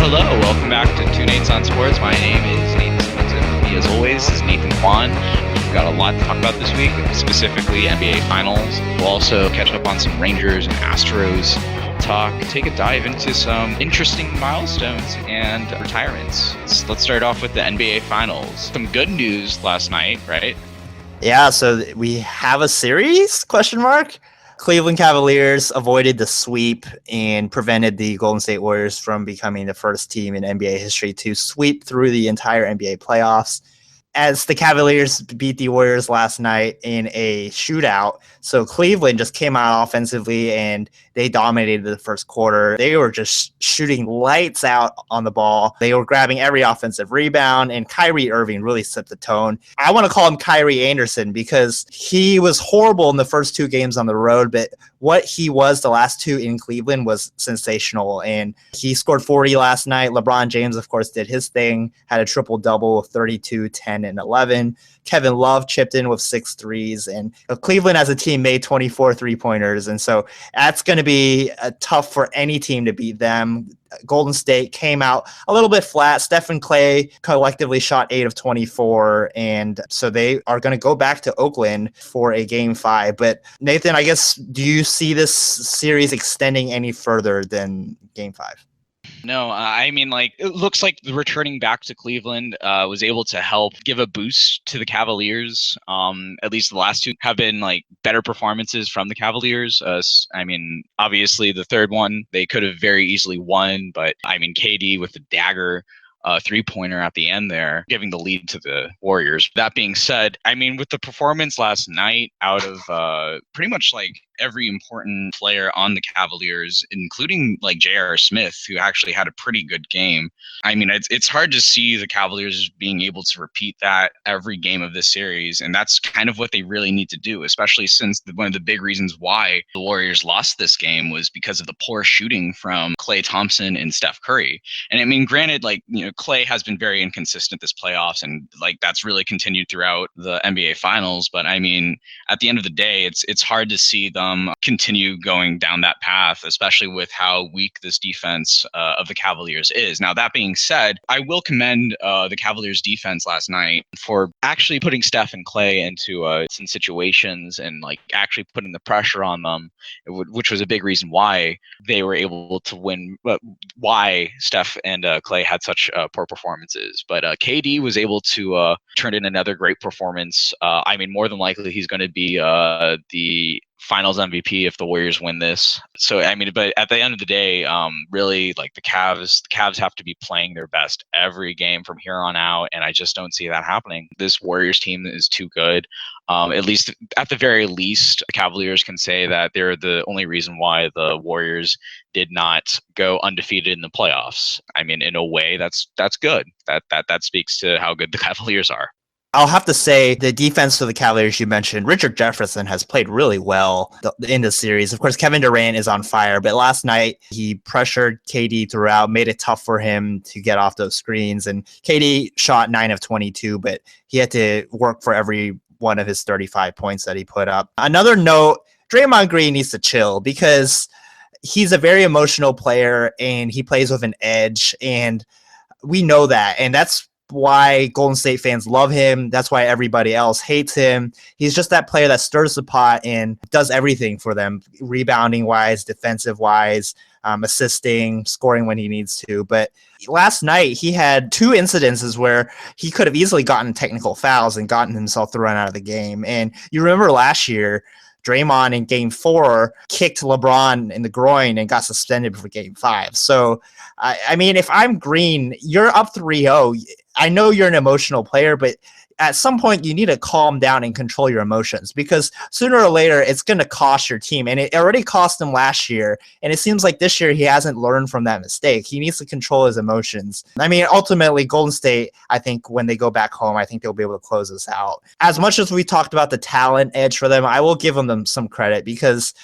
Hello. Welcome back to Two Nates on Sports. My name is Nathan Simmons, and with me, as always, is Nathan Kwan. We've got a lot to talk about this week, specifically NBA Finals. We'll also catch up on some Rangers and Astros talk, take a dive into some interesting milestones and retirements. Let's start off with the NBA Finals. Some good news last night, right? Yeah, so we have a series, question mark? Cleveland Cavaliers avoided the sweep and prevented the Golden State Warriors from becoming the first team in NBA history to sweep through the entire NBA playoffs, as the Cavaliers beat the Warriors last night in a shootout. So Cleveland just came out offensively and they dominated the first quarter. They were just shooting lights out on the ball. They were grabbing every offensive rebound, and Kyrie Irving really set the tone. I want to call him Kyrie Anderson because he was horrible in the first two games on the road, but what he was the last two in Cleveland was sensational. And he scored 40 last night. LeBron James, of course, did his thing, had a triple-double of 32, 10, and 11. Kevin Love chipped in with 6 threes, and Cleveland as a team made 24 three-pointers. And so that's going to be tough for any team to beat them. Golden State came out a little bit flat. Steph and Clay collectively shot 8 of 24, and so they are going to go back to Oakland for a Game 5. But Nathan, I guess, do you see this series extending any further than Game 5? No, I mean, it looks like the returning back to Cleveland was able to help give a boost to the Cavaliers. At least the last two have been better performances from the Cavaliers. I mean, obviously the third one they could have very easily won, but I mean, KD with the dagger three-pointer at the end there, giving the lead to the Warriors. That being said, I mean, with the performance last night out of pretty much every important player on the Cavaliers, including J.R. Smith, who actually had a pretty good game. I mean, it's hard to see the Cavaliers being able to repeat that every game of this series, and that's kind of what they really need to do, especially since one of the big reasons why the Warriors lost this game was because of the poor shooting from Klay Thompson and Steph Curry. And I mean, granted, Klay has been very inconsistent this playoffs, and that's really continued throughout the NBA Finals. But I mean, at the end of the day, it's hard to see them continue going down that path, especially with how weak this defense of the Cavaliers is. Now, that being said, I will commend the Cavaliers defense last night for actually putting Steph and Klay into some situations and actually putting the pressure on them, which was a big reason why they were able to win, why Steph and Klay had such poor performances. But KD was able to turn in another great performance. I mean, more than likely, he's going to be the Finals MVP if the Warriors win this. So I mean, but at the end of the day, really the Cavs have to be playing their best every game from here on out, and I just don't see that happening. This Warriors team is too good. At least, at the very least, Cavaliers can say that they're the only reason why the Warriors did not go undefeated in the playoffs. I mean, in a way, that's good. That speaks to how good the Cavaliers are. I'll have to say the defense for the Cavaliers you mentioned, Richard Jefferson has played really well in the series. Of course, Kevin Durant is on fire, but last night he pressured KD throughout, made it tough for him to get off those screens. And KD shot 9 of 22, but he had to work for every one of his 35 points that he put up. Another note, Draymond Green needs to chill because he's a very emotional player and he plays with an edge, and we know that. And that's why Golden State fans love him. That's why everybody else hates him. He's just that player that stirs the pot and does everything for them, rebounding wise, defensive wise, assisting, scoring when he needs to. But last night he had 2 incidences where he could have easily gotten technical fouls and gotten himself thrown out of the game. And you remember last year, Draymond in Game 4 kicked LeBron in the groin and got suspended for Game 5. So, I mean, if I'm Green, you're up 3-0. I know you're an emotional player, but at some point you need to calm down and control your emotions, because sooner or later it's going to cost your team. And it already cost him last year. And it seems like this year he hasn't learned from that mistake. He needs to control his emotions. I mean, ultimately, Golden State, I think when they go back home, I think they'll be able to close this out. As much as we talked about the talent edge for them, I will give them some credit, because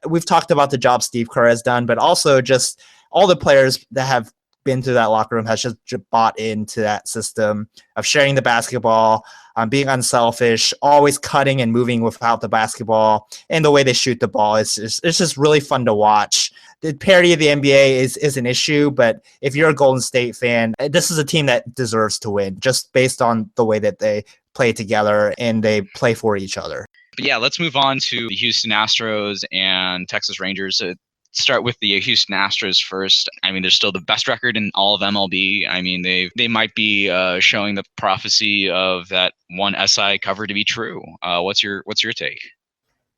we've talked about the job Steve Kerr has done, but also just all the players that have been through that locker room has just bought into that system of sharing the basketball, being unselfish, always cutting and moving without the basketball, and the way they shoot the ball is it's just really fun to watch. The parity of the NBA is an issue, but if you're a Golden State fan, this is a team that deserves to win just based on the way that they play together and they play for each other. But yeah, let's move on to the Houston Astros and Texas Rangers. Start with the Houston Astros first. I mean, they're still the best record in all of MLB. I mean, they might be showing the prophecy of that one SI cover to be true. What's your take?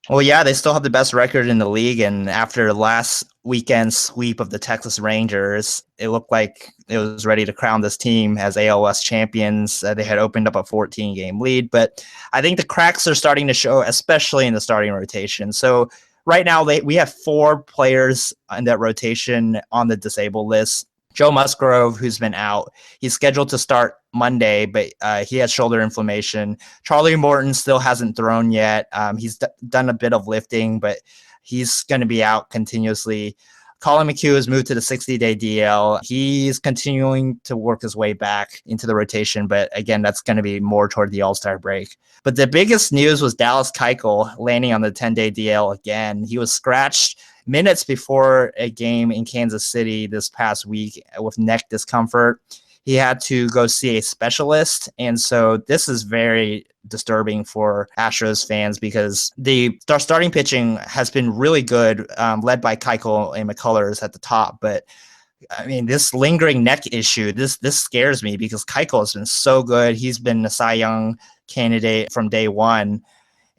Well, yeah, they still have the best record in the league, and after last weekend's sweep of the Texas Rangers, it looked like it was ready to crown this team as AL West champions. They had opened up a 14-game lead, but I think the cracks are starting to show, especially in the starting rotation. So right now, we have 4 players in that rotation on the disabled list. Joe Musgrove, who's been out, he's scheduled to start Monday, but he has shoulder inflammation. Charlie Morton still hasn't thrown yet. He's done a bit of lifting, but he's going to be out continuously. Colin McHugh has moved to the 60-day DL. He's continuing to work his way back into the rotation, but again, that's going to be more toward the All-Star break. But the biggest news was Dallas Keuchel landing on the 10-day DL again. He was scratched minutes before a game in Kansas City this past week with neck discomfort. He had to go see a specialist. And so this is very disturbing for Astros fans because their starting pitching has been really good, led by Keuchel and McCullers at the top. But I mean, this lingering neck issue, this scares me because Keuchel has been so good. He's been a Cy Young candidate from day one.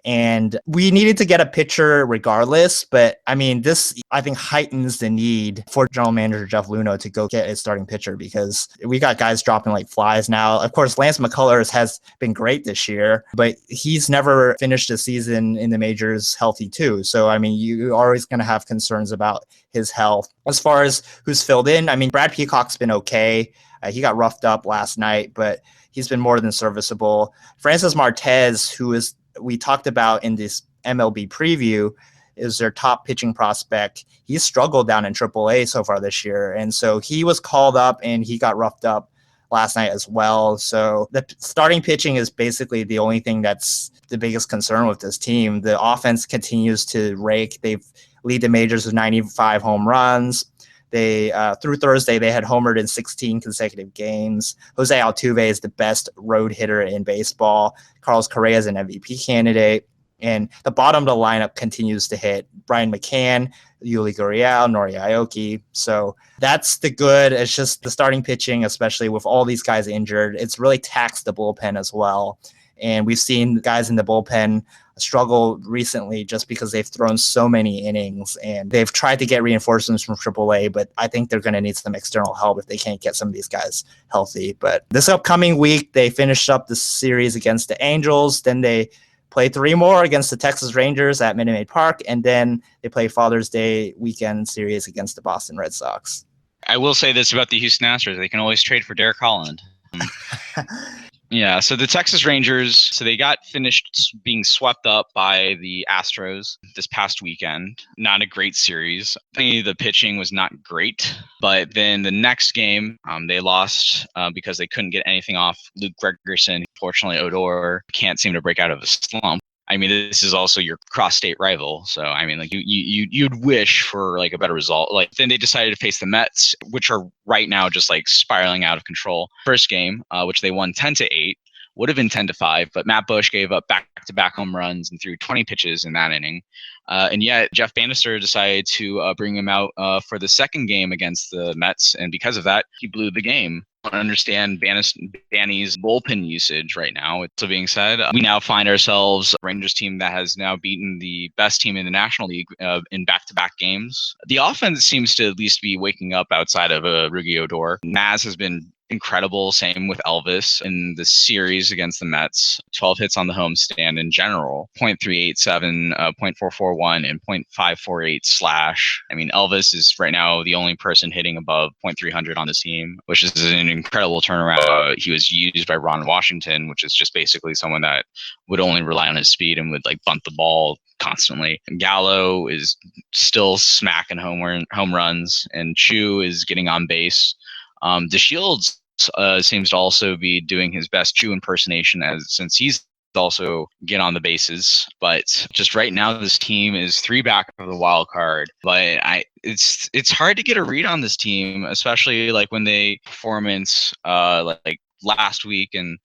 And we needed to get a pitcher regardless, but I mean, this I think heightens the need for general manager Jeff Luhnow to go get a starting pitcher because we got guys dropping like flies now. Of course, Lance McCullers has been great this year, but he's never finished a season in the majors healthy too. So, I mean, you're always going to have concerns about his health. As far as who's filled in, I mean, Brad Peacock's been okay. He got roughed up last night, but he's been more than serviceable. Francis Martez, who is we talked about in this MLB preview, is their top pitching prospect. He's struggled down in AAA so far this year. And so he was called up and he got roughed up last night as well. So the starting pitching is basically the only thing that's the biggest concern with this team. The offense continues to rake. They've lead the majors with 95 home runs. They through Thursday, they had homered in 16 consecutive games. Jose Altuve is the best road hitter in baseball. Carlos Correa is an MVP candidate. And the bottom of the lineup continues to hit. Brian McCann, Yuli Gurriel, Nori Aoki. So that's the good. It's just the starting pitching, especially with all these guys injured. It's really taxed the bullpen as well. And we've seen guys in the bullpen struggle recently just because they've thrown so many innings and they've tried to get reinforcements from AAA, but I think they're going to need some external help if they can't get some of these guys healthy. But this upcoming week, they finished up the series against the Angels. Then they play 3 more against the Texas Rangers at Minute Maid Park, and then they play Father's Day weekend series against the Boston Red Sox. I will say this about the Houston Astros. They can always trade for Derek Holland. Yeah, so the Texas Rangers, so they got finished being swept up by the Astros this past weekend. Not a great series. I think the pitching was not great, but then the next game, they lost because they couldn't get anything off Luke Gregerson. Fortunately, Odor can't seem to break out of a slump. I mean, this is also your cross-state rival, so I mean, like you'd wish for like a better result. Like then they decided to face the Mets, which are right now just like spiraling out of control. First game, which they won 10-8, would have been 10-5, but Matt Bush gave up back-to-back home runs and threw 20 pitches in that inning. And yet Jeff Bannister decided to bring him out for the second game against the Mets, and because of that, he blew the game. I don't understand Banny's bullpen usage right now. So being said, we now find ourselves a Rangers team that has now beaten the best team in the National League in back-to-back games. The offense seems to at least be waking up outside of Rugi Odor. Maz has been incredible. Same with Elvis in the series against the Mets. 12 hits on the homestand in general. .387, .441, and .548 slash. I mean, Elvis is right now the only person hitting above .300 on the team, which is an incredible turnaround. He was used by Ron Washington, which is just basically someone that would only rely on his speed and would like bunt the ball constantly. Gallo is still smacking home runs, and Chu is getting on base. DeShields seems to also be doing his best Jew impersonation since he's also get on the bases. But just right now, this team is 3 back of the wild card. But it's hard to get a read on this team, especially like when they performance like last week and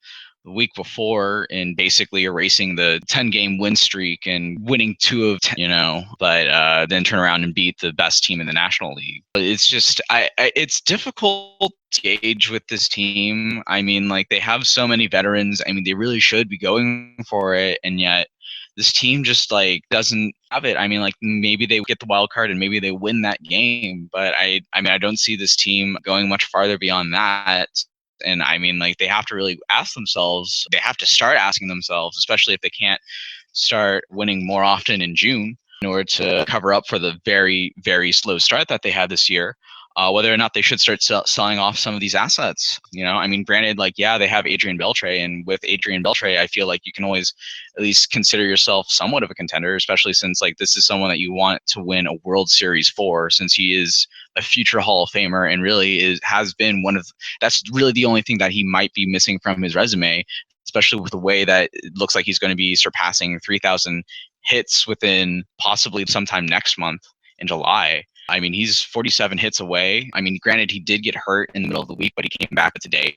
the week before in basically erasing the 10-game win streak and winning 2 of 10, but then turn around and beat the best team in the National League. But it's just, it's difficult to gauge with this team. I mean, like, they have so many veterans. I mean, they really should be going for it, and yet this team just like doesn't have it. I mean, like, maybe they get the wild card and maybe they win that game, but I mean, I don't see this team going much farther beyond that. And I mean, like, they have to really ask themselves, they have to start asking themselves, especially if they can't start winning more often in June in order to cover up for the very, very slow start that they had this year, whether or not they should start selling off some of these assets. I mean, granted, like, yeah, they have Adrian Beltre, and with Adrian Beltre, I feel like you can always at least consider yourself somewhat of a contender, especially since, like, this is someone that you want to win a World Series for, since he is a future Hall of Famer and really has been that's really the only thing that he might be missing from his resume, especially with the way that it looks like he's going to be surpassing 3,000 hits within possibly sometime next month in July. I mean, he's 47 hits away. I mean, granted, he did get hurt in the middle of the week, but he came back today.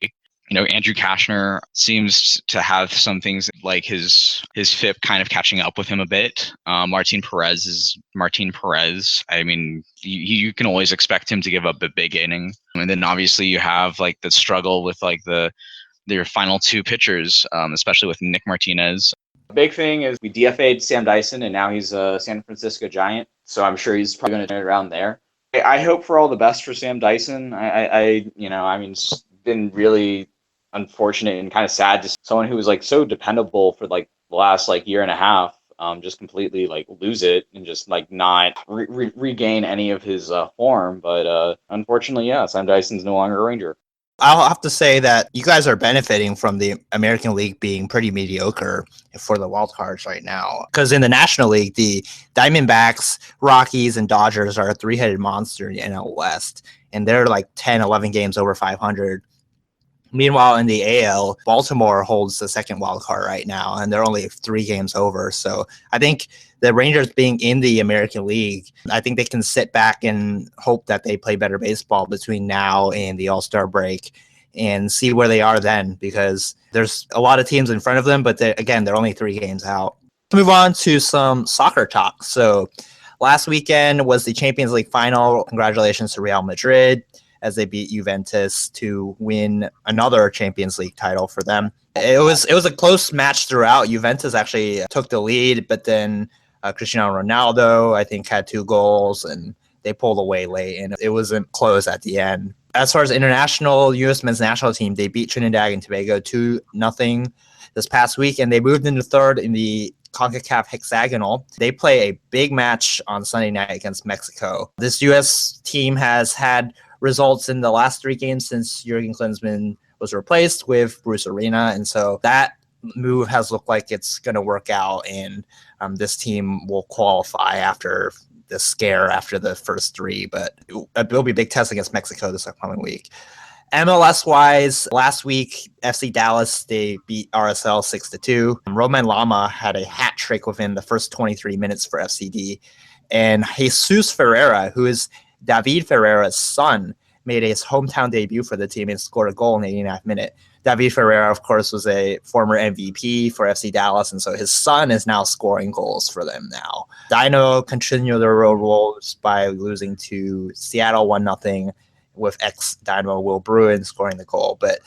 Andrew Kashner seems to have some things like his FIP kind of catching up with him a bit. Martin Perez is Martin Perez. I mean, you can always expect him to give up a big inning. And then obviously you have like the struggle with like their final 2 pitchers, especially with Nick Martinez. The big thing is we DFA'd Sam Dyson, and now he's a San Francisco Giant. So I'm sure he's probably going to turn it around there. I hope for all the best for Sam Dyson. I mean, it's been really unfortunate and kind of sad to see someone who was like so dependable for like the last like year and a half just completely like lose it and just like not regain any of his form. But unfortunately, yeah, Sam Dyson's no longer a Ranger. I'll have to say that you guys are benefiting from the American League being pretty mediocre for the wild cards right now. Because in the National League, the Diamondbacks, Rockies, and Dodgers are a 3-headed monster in the NL West. And they're like 10, 11 games over 500. Meanwhile, in the AL, Baltimore holds the second wild card right now, and they're only 3 games over. So I think the Rangers being in the American League, I think they can sit back and hope that they play better baseball between now and the All-Star break and see where they are then, because there's a lot of teams in front of them, but they're only 3 games out. Let's move on to some soccer talk. So last weekend was the Champions League final. Congratulations to Real Madrid as they beat Juventus to win another Champions League title for them. It was a close match throughout. Juventus actually took the lead, but then Cristiano Ronaldo, I think, had 2 goals, and they pulled away late, and it wasn't close at the end. As far as international, U.S. men's national team, they beat Trinidad and Tobago 2-0 this past week, and they moved into 3rd in the CONCACAF hexagonal. They play a big match on Sunday night against Mexico. This U.S. team has had results in the last 3 games since Jurgen Klinsmann was replaced with Bruce Arena, and so that move has looked like it's going to work out, and this team will qualify after the scare after the first 3, but it will be a big test against Mexico this upcoming week. MLS-wise, last week, FC Dallas, they beat RSL 6-2. Roman Lama had a hat trick within the first 23 minutes for FCD, and Jesus Ferreira, who is David Ferreira's son, made his hometown debut for the team and scored a goal in the 89th minute. David Ferreira, of course, was a former MVP for FC Dallas, and so his son is now scoring goals for them now. Dynamo continue their road woes by losing to Seattle 1-0 with ex-Dynamo Will Bruin scoring the goal. But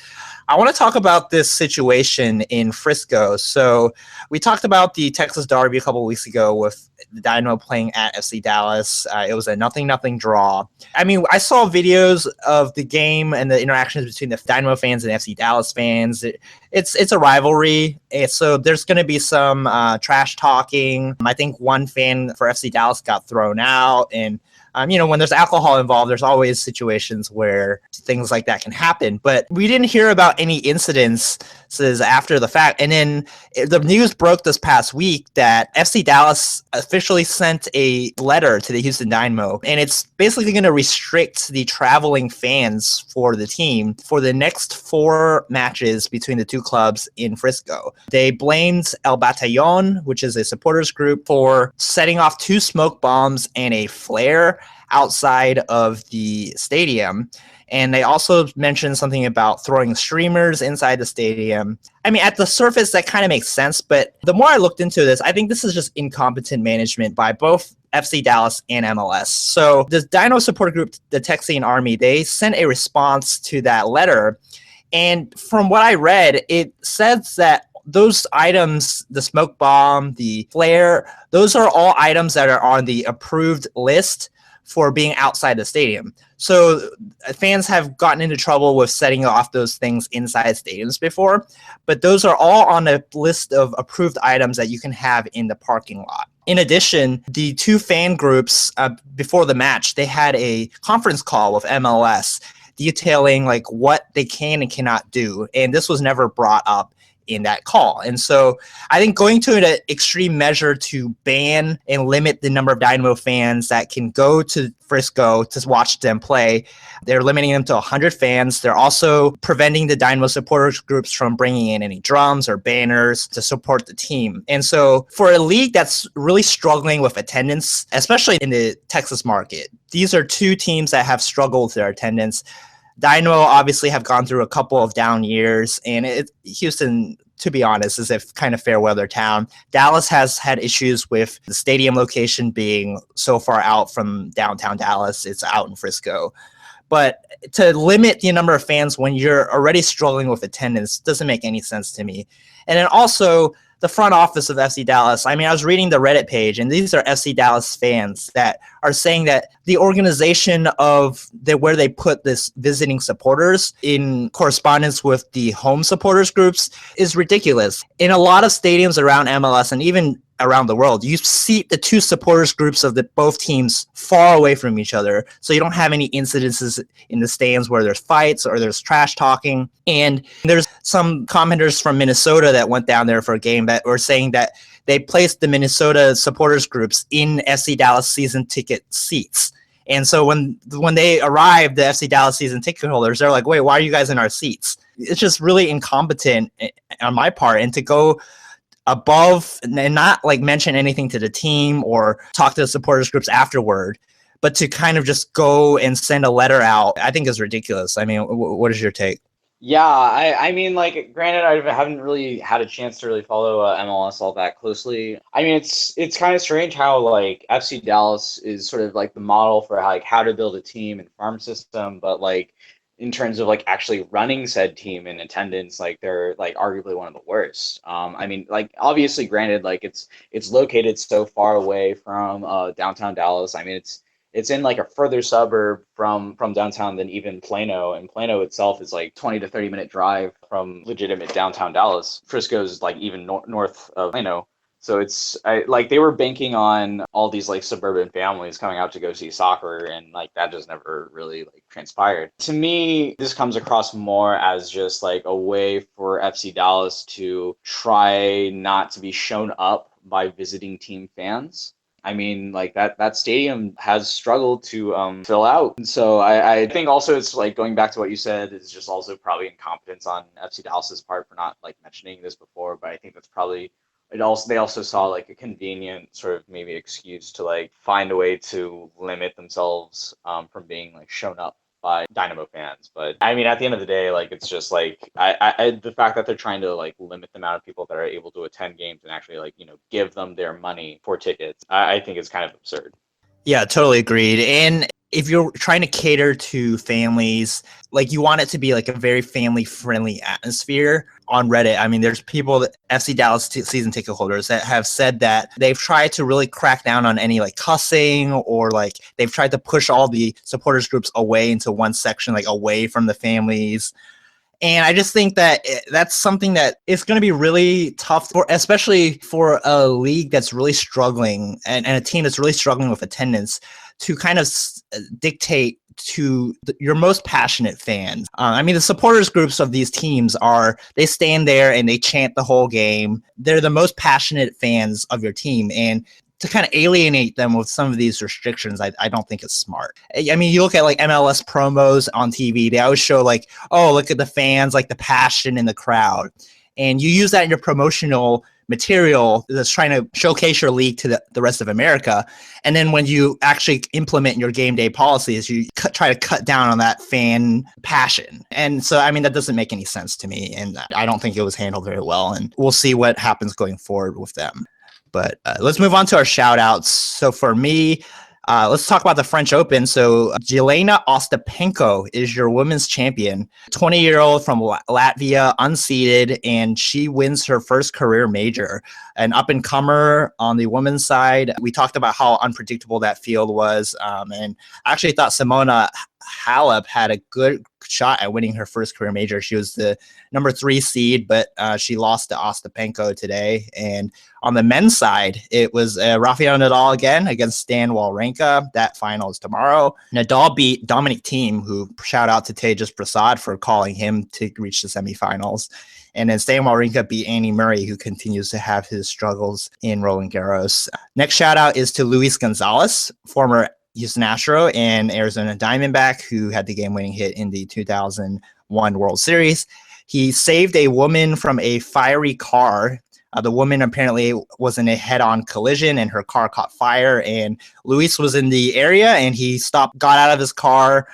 I want to talk about this situation in Frisco. So we talked about the Texas Derby a couple of weeks ago with the Dynamo playing at FC Dallas. It was a 0-0 draw. I mean, I saw videos of the game and the interactions between the Dynamo fans and FC Dallas fans. It's a rivalry. So there's going to be some trash talking. I think one fan for FC Dallas got thrown out, and when there's alcohol involved, there's always situations where things like that can happen. But we didn't hear about any incidences after the fact. And then the news broke this past week that FC Dallas officially sent a letter to the Houston Dynamo, and it's basically going to restrict the traveling fans for the team for the next 4 matches between the two clubs in Frisco. They blamed El Batallon, which is a supporters group, for setting off 2 smoke bombs and a flare outside of the stadium. And they also mentioned something about throwing streamers inside the stadium. I mean, at the surface, that kind of makes sense. But the more I looked into this, I think this is just incompetent management by both FC Dallas and MLS. So the Dynamo support group, the Texian Army, they sent a response to that letter. And from what I read, it says that those items, the smoke bomb, the flare, those are all items that are on the approved list for being outside the stadium. So fans have gotten into trouble with setting off those things inside stadiums before, but those are all on a list of approved items that you can have in the parking lot. In addition, the 2 fan groups before the match, they had a conference call with MLS detailing like what they can and cannot do, and this was never brought up in that call. And so I think going to an extreme measure to ban and limit the number of Dynamo fans that can go to Frisco to watch them play, they're limiting them to 100 fans. They're also preventing the Dynamo supporters groups from bringing in any drums or banners to support the team. And so for a league that's really struggling with attendance, especially in the Texas market, these are 2 teams that have struggled with their attendance. Dynamo obviously have gone through a couple of down years, and Houston, to be honest, is a kind of fair weather town. Dallas has had issues with the stadium location being so far out from downtown Dallas. It's out in Frisco. But to limit the number of fans when you're already struggling with attendance doesn't make any sense to me. And then also the front office of FC Dallas. I mean, I was reading the Reddit page, and these are FC Dallas fans that are saying that the organization of where they put this visiting supporters in correspondence with the home supporters groups is ridiculous. In a lot of stadiums around MLS and even around the world, you seat the 2 supporters groups of both teams far away from each other, so you don't have any incidences in the stands where there's fights or there's trash talking. And there's some commenters from Minnesota that went down there for a game that were saying that they placed the Minnesota supporters groups in FC Dallas season ticket seats. And so when they arrived, the FC Dallas season ticket holders, they're like, wait, why are you guys in our seats? It's just really incompetent on my part. And to go above and not like mention anything to the team or talk to the supporters groups afterward, but to kind of just go and send a letter out, I think is ridiculous. I mean, what is your take? Yeah, I mean, like, granted, I haven't really had a chance to really follow MLS all that closely. I mean, it's kind of strange how, like, FC Dallas is sort of, like, the model for, how to build a team and farm system, but, like, in terms of, like, actually running said team in attendance, like, they're, like, arguably one of the worst. I mean, like, obviously, granted, like, it's located so far away from downtown Dallas. I mean, it's in like a further suburb from downtown than even Plano, and Plano itself is like 20 to 30-minute drive from legitimate downtown Dallas. Frisco's like even north of Plano. So like they were banking on all these like suburban families coming out to go see soccer, and like that just never really like transpired. To me, this comes across more as just like a way for FC Dallas to try not to be shown up by visiting team fans. I mean, like that stadium has struggled to fill out. And so I think also it's like going back to what you said, is just also probably incompetence on FC Dallas's part for not like mentioning this before. But I think that's probably they also saw like a convenient sort of maybe excuse to like find a way to limit themselves from being like shown up by Dynamo fans. But I mean, at the end of the day, like it's just like the fact that they're trying to like limit the amount of people that are able to attend games and actually like, you know, give them their money for tickets, I think it's kind of absurd. Yeah, totally agreed. And if you're trying to cater to families, like you want it to be like a very family friendly atmosphere. On Reddit, I mean, there's people, FC Dallas season ticket holders, that have said that they've tried to really crack down on any like cussing, or like they've tried to push all the supporters groups away into one section, like away from the families. And I just think that that's something that is going to be really tough for, especially for a league that's really struggling and a team that's really struggling with attendance, to kind of dictate to your most passionate fans. I mean, the supporters groups of these teams they stand there and they chant the whole game. They're the most passionate fans of your team. And to kind of alienate them with some of these restrictions, I don't think it's smart. I mean, you look at like MLS promos on TV, they always show like, oh, look at the fans, like the passion in the crowd. And you use that in your promotional material that's trying to showcase your league to the rest of America. And then when you actually implement your game day policies, you try to cut down on that fan passion. And so, I mean, that doesn't make any sense to me. And I don't think it was handled very well. And we'll see what happens going forward with them. But let's move on to our shout outs. So for me, let's talk about the French Open. So Jelena Ostapenko is your women's champion, 20-year-old from Latvia, unseeded, and she wins her first career major. An up-and-comer on the women's side. We talked about how unpredictable that field was, and I actually thought Simona Halep had a good shot at winning her first career major. She was the number 3 seed, but she lost to Ostapenko today. And on the men's side, it was Rafael Nadal again against Stan Wawrinka. That final is tomorrow. Nadal beat Dominic Thiem, who shout out to Tejas Prasad for calling him to reach the semifinals. And then Stan Wawrinka beat Andy Murray, who continues to have his struggles in Roland Garros. Next shout out is to Luis Gonzalez, former Houston Astro and Arizona Diamondback, who had the game-winning hit in the 2001 World Series. He saved a woman from a fiery car. The woman apparently was in a head-on collision, and her car caught fire. And Luis was in the area, and he stopped, got out of his car,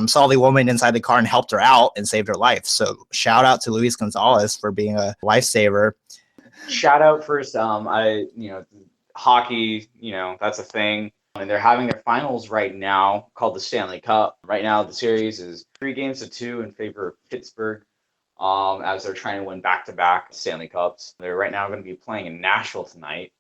saw the woman inside the car, and helped her out and saved her life. So shout out to Luis Gonzalez for being a lifesaver. Shout out first. Hockey, that's a thing. And they're having their finals right now called the Stanley Cup. Right now, the series is 3-2 in favor of Pittsburgh as they're trying to win back-to-back Stanley Cups. They're right now going to be playing in Nashville tonight,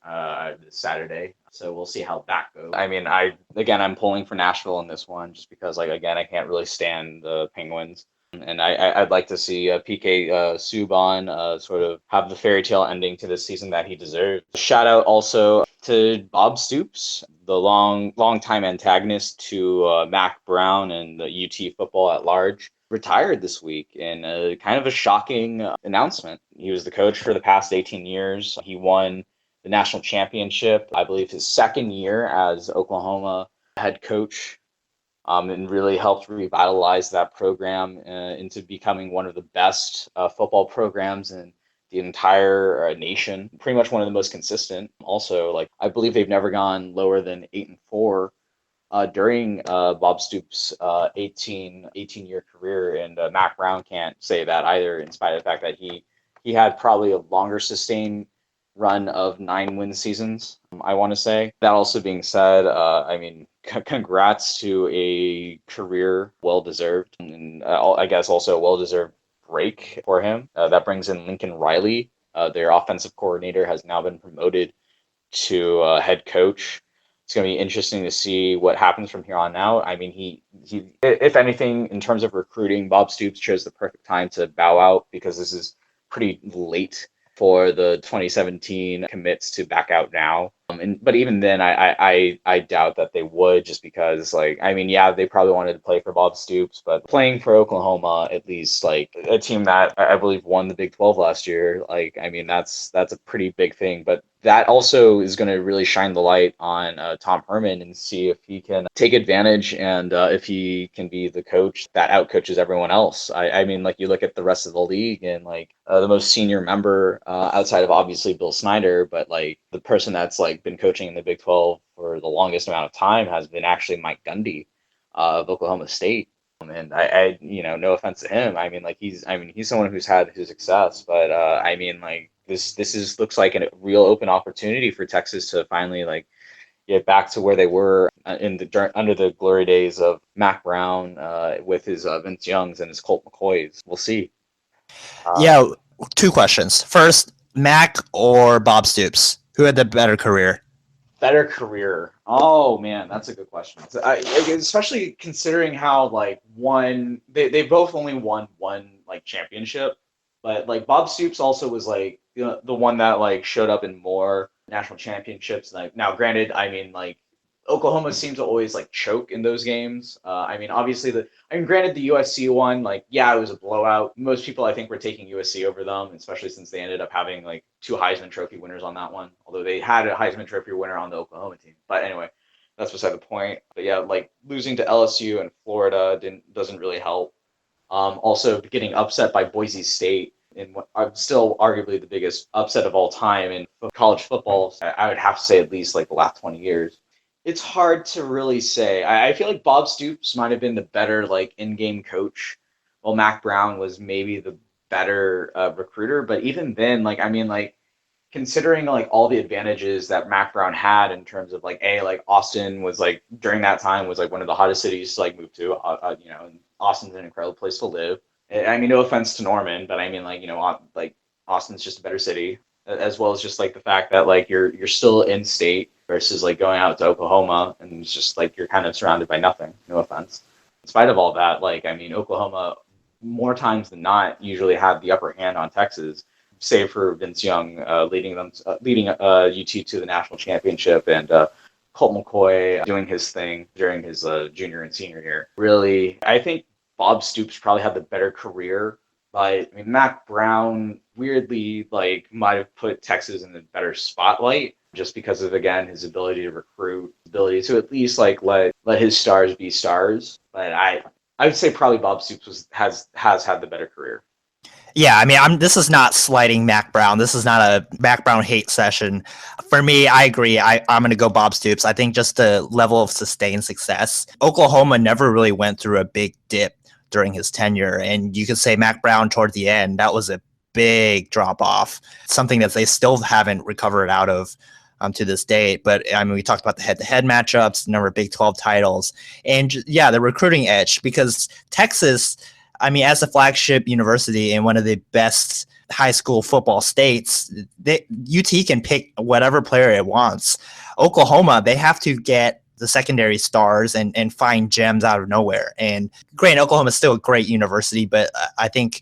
this Saturday. So we'll see how that goes. I mean, I'm pulling for Nashville in this one just because, I can't really stand the Penguins. And I'd like to see PK Subban sort of have the fairy tale ending to this season that he deserves. Shout out also to Bob Stoops, the long-time antagonist to Mac Brown and the UT football at large. Retired this week in a kind of a shocking announcement. He was the coach for the past 18 years. He won the national championship, I believe his second year as Oklahoma head coach. And really helped revitalize that program into becoming one of the best football programs in the entire nation. Pretty much one of the most consistent. Also, I believe they've never gone lower than 8-4 during Bob Stoops' 18-year career, and Mac Brown can't say that either, in spite of the fact that he had probably a longer sustained run of 9-win seasons, I want to say. That also being said, congrats to a career well-deserved, and I guess also a well-deserved break for him. That brings in Lincoln Riley. Their offensive coordinator has now been promoted to head coach. It's going to be interesting to see what happens from here on out. I mean, he if anything, in terms of recruiting, Bob Stoops chose the perfect time to bow out because this is pretty late for the 2017 commits to back out now. But even then, I doubt that they would, just because, they probably wanted to play for Bob Stoops, but playing for Oklahoma, at least, a team that I believe won the Big 12 last year, that's a pretty big thing. But that also is going to really shine the light on Tom Herman and see if he can take advantage and if he can be the coach that outcoaches everyone else. You look at the rest of the league and the most senior member outside of obviously Bill Snyder, but the person that's been coaching in the Big 12 for the longest amount of time has been actually Mike Gundy of Oklahoma State. And I no offense to him. He's someone who's had his success, but this looks like a real open opportunity for Texas to finally get back to where they were under the glory days of Mac Brown with his Vince Youngs and his Colt McCoys. We'll see. Yeah, 2 questions. First, Mac or Bob Stoops? Who had the better career? Better career. Oh man, that's a good question. Especially considering how they both only won one championship, but Bob Stoops also was the one that showed up in more national championships. Now, granted, Oklahoma seemed to always like choke in those games. Obviously granted the USC one, like, yeah, it was a blowout. Most people I think were taking USC over them, especially since they ended up having like 2 Heisman Trophy winners on that one. Although they had a Heisman Trophy winner on the Oklahoma team. But anyway, that's beside the point. But yeah, like losing to LSU and Florida doesn't really help. Also getting upset by Boise State in what I'm still arguably the biggest upset of all time in college football. I would have to say at least like the last 20 years. It's hard to really say. I feel like Bob Stoops might have been the better like in-game coach, while Mac Brown was maybe the better recruiter. But even then, considering like all the advantages that Mac Brown had in terms of like Austin was like during that time was like one of the hottest cities to like move to. And Austin's an incredible place to live. No offense to Norman, but Austin's just a better city, as well as just like the fact that like you're still in state versus like going out to Oklahoma and it's just like you're kind of surrounded by nothing. No offense. In spite of all that, Oklahoma more times than not usually had the upper hand on Texas, save for Vince Young leading UT to the national championship and Colt McCoy doing his thing during his junior and senior year. Really, I think Bob Stoops probably had the better career, but Mac Brown weirdly like might have put Texas in a better spotlight just because of again his ability to recruit, ability to at least like let his stars be stars. But I would say probably Bob Stoops has had the better career. Yeah, this is not slighting Mac Brown. This is not a Mac Brown hate session. For me, I agree. I'm going to go Bob Stoops. I think just the level of sustained success. Oklahoma never really went through a big dip during his tenure. And you could say Mac Brown toward the end, that was a big drop off, something that they still haven't recovered out of to this date. But we talked about the head-to-head matchups, number of Big 12 titles, and yeah, the recruiting edge, because Texas, as a flagship university in one of the best high school football states, UT can pick whatever player it wants. Oklahoma, they have to get the secondary stars and find gems out of nowhere. And granted, Oklahoma is still a great university, but I think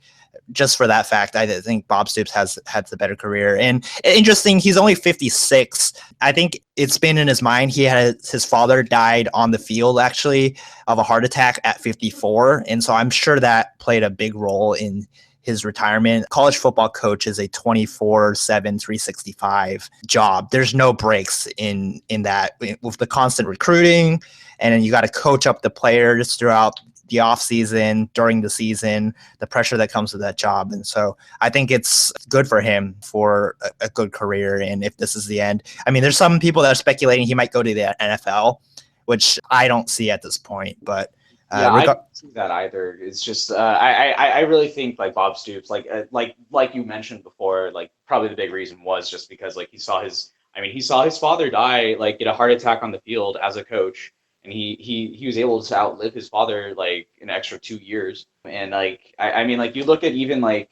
just for that fact, I think Bob Stoops has had the better career. And interesting, he's only 56. I think it's been in his mind. His father died on the field, actually, of a heart attack at 54. And so I'm sure that played a big role in his retirement. College football coach is a 24/7, 365 job. There's no breaks in that, with the constant recruiting, and then you got to coach up the players throughout the off season, during the season, the pressure that comes with that job. And so I think it's good for him for a good career. And if this is the end, there's some people that are speculating he might go to the NFL, which I don't see at this point, but I don't see that either. It's just I really think like Bob Stoops, like you mentioned before, like probably the big reason was just because like he saw his father die, like get a heart attack on the field as a coach, and he was able to outlive his father like an extra 2 years. And like you look at even like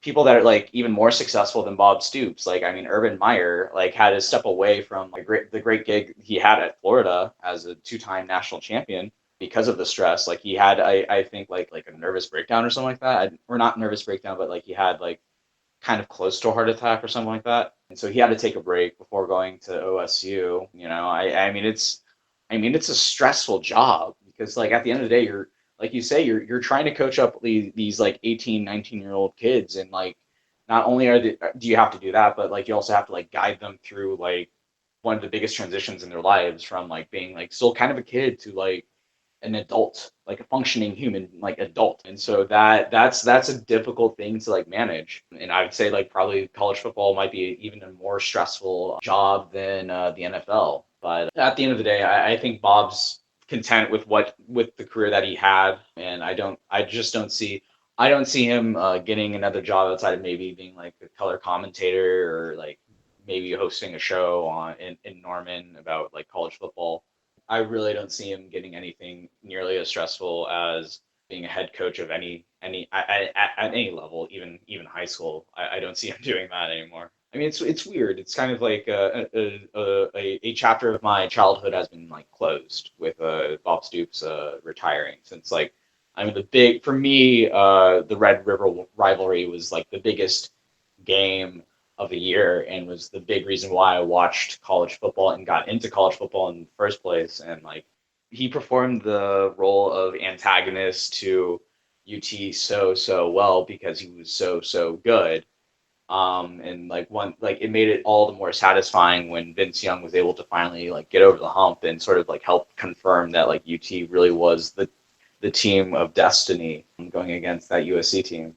people that are like even more successful than Bob Stoops, like Urban Meyer like had to step away from like the great gig he had at Florida as a 2-time national champion because of the stress. Like he had I think like a nervous breakdown or something like that, or not nervous breakdown, but like he had like kind of close to a heart attack or something like that, and so he had to take a break before going to OSU. It's a stressful job because like at the end of the day, you're like you say, you're trying to coach up these like 18, 19-year-old kids, and like not only do you have to do that, but like you also have to like guide them through like one of the biggest transitions in their lives, from like being like still kind of a kid to like an adult, like a functioning human like adult. And so that's a difficult thing to like manage. And I would say like probably college football might be even a more stressful job than the NFL. But at the end of the day, I think Bob's content with the career that he had, and I don't see him getting another job outside of maybe being like a color commentator or like maybe hosting a show in Norman about like college football. I really don't see him getting anything nearly as stressful as being a head coach of any at any level, even high school. I don't see him doing that anymore. It's weird. It's kind of like a chapter of my childhood has been like closed with Bob Stoops retiring, since like for me the Red River rivalry was like the biggest game of a year and was the big reason why I watched college football and got into college football in the first place. And like he performed the role of antagonist to UT so well because he was so good. And like it made it all the more satisfying when Vince Young was able to finally like get over the hump and sort of like help confirm that like UT really was the team of destiny going against that USC team.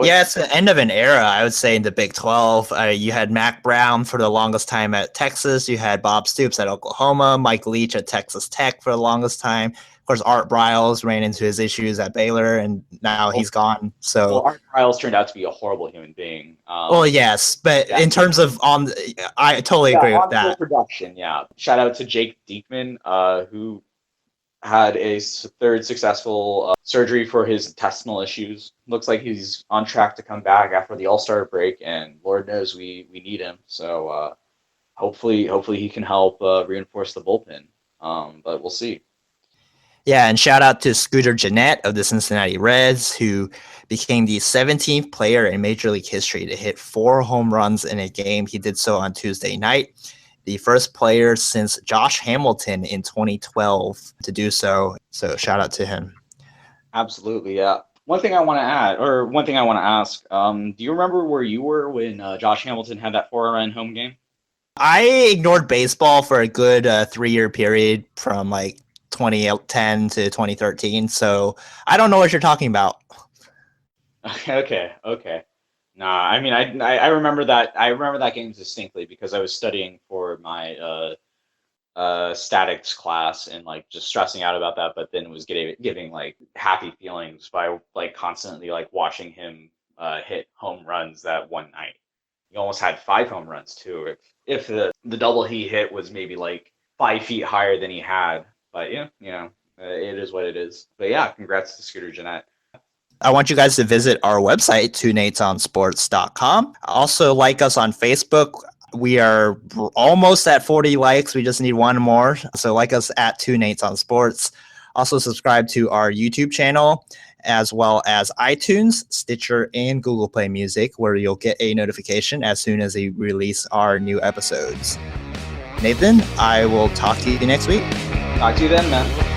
Yeah, it's the end of an era, I would say, in the Big 12. You had Mac Brown for the longest time at Texas. You had Bob Stoops at Oklahoma, Mike Leach at Texas Tech for the longest time. Of course, Art Briles ran into his issues at Baylor, and now he's gone. So Art Briles turned out to be a horrible human being. Yes, but in terms of I totally agree with that. Production, yeah. Shout out to Jake Diekman, who had a third successful surgery for his intestinal issues. Looks like he's on track to come back after the All-Star break, and Lord knows we need him. So hopefully he can help reinforce the bullpen. But we'll see. Yeah, and shout out to Scooter Gennett of the Cincinnati Reds, who became the 17th player in Major League history to hit 4 home runs in a game. He did so on Tuesday night. The first player since Josh Hamilton in 2012 to do so. So shout out to him. Absolutely, yeah. One thing I want to ask, do you remember where you were when Josh Hamilton had that 4-run home game? I ignored baseball for a good 3-year period from like 2010 to 2013. So I don't know what you're talking about. Okay. Nah, I mean, I remember that. I remember that game distinctly because I was studying for my statics class and like just stressing out about that. But then was giving like happy feelings by like constantly like watching him hit home runs that one night. He almost had 5 home runs too. If the double he hit was maybe like 5 feet higher than he had. But yeah, it is what it is. But yeah, congrats to Scooter Gennett. I want you guys to visit our website, TwoNatesOnSports.com. Also, like us on Facebook. We are almost at 40 likes. We just need 1 more. So like us at 2 Nates on Sports. Also subscribe to our YouTube channel, as well as iTunes, Stitcher, and Google Play Music, where you'll get a notification as soon as we release our new episodes. Nathan, I will talk to you next week. Talk to you then, man.